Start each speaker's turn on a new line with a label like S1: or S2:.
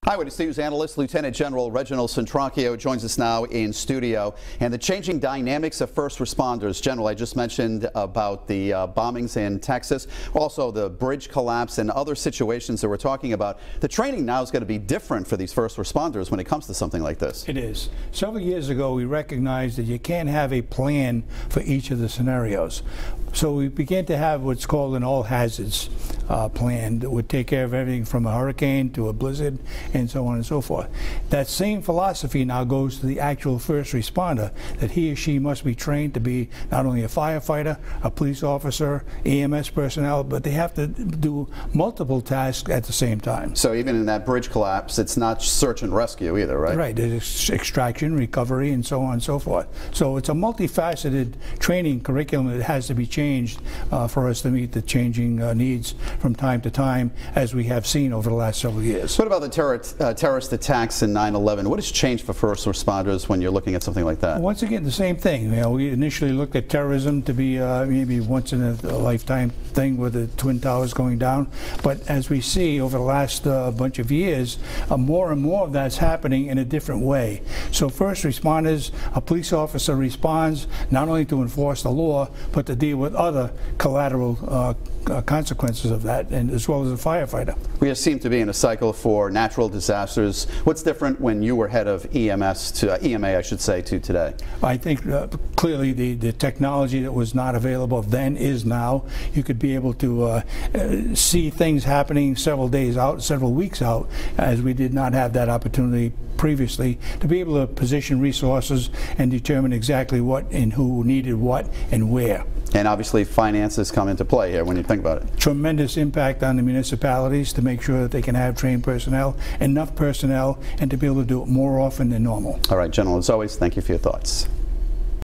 S1: Eyewitness News analyst Lieutenant General Reginald Centracchio joins us now in studio. And the changing dynamics of first responders. General, I just mentioned about the bombings in Texas, also the bridge collapse and other situations that we're talking about. The training now is going to be different for these first responders when it comes to something like this.
S2: It is. Several years ago, we recognized that you can't have a plan for each of the scenarios. So we began to have what's called an all hazards plan that would take care of everything from a hurricane to a blizzard and so on and so forth. That same philosophy now goes to the actual first responder, that he or she must be trained to be not only a firefighter, a police officer, EMS personnel, but they have to do multiple tasks at the same time.
S1: So even in that bridge collapse, it's not search and rescue either, right?
S2: Right. There's extraction, recovery, and so on and so forth. So it's a multifaceted training curriculum that has to be changed for us to meet the changing needs from time to time, as we have seen over the last several years.
S1: What about the terrorist attacks in 9/11? What has changed for first responders when you're looking at something like that?
S2: Once again, the same thing. You know, we initially looked at terrorism to be maybe once in a lifetime thing with the Twin Towers going down, but as we see over the last bunch of years, more and more of that's happening in a different way. So first responders, a police officer responds not only to enforce the law, but to deal with other collateral consequences of that, and as well as a firefighter.
S1: We just seem to be in a cycle for natural disasters. What's different when you were head of EMS to EMA, I should say, to today?
S2: I think clearly the technology that was not available then is now. You could be able to see things happening several days out, several weeks out, as we did not have that opportunity previously, to be able to position resources and determine exactly what and who needed what and where.
S1: And obviously finances come into play here when you think about it.
S2: Tremendous impact on the municipalities to make sure that they can have trained personnel, enough personnel, and to be able to do it more often than normal.
S1: All right, General, as always, thank you for your thoughts.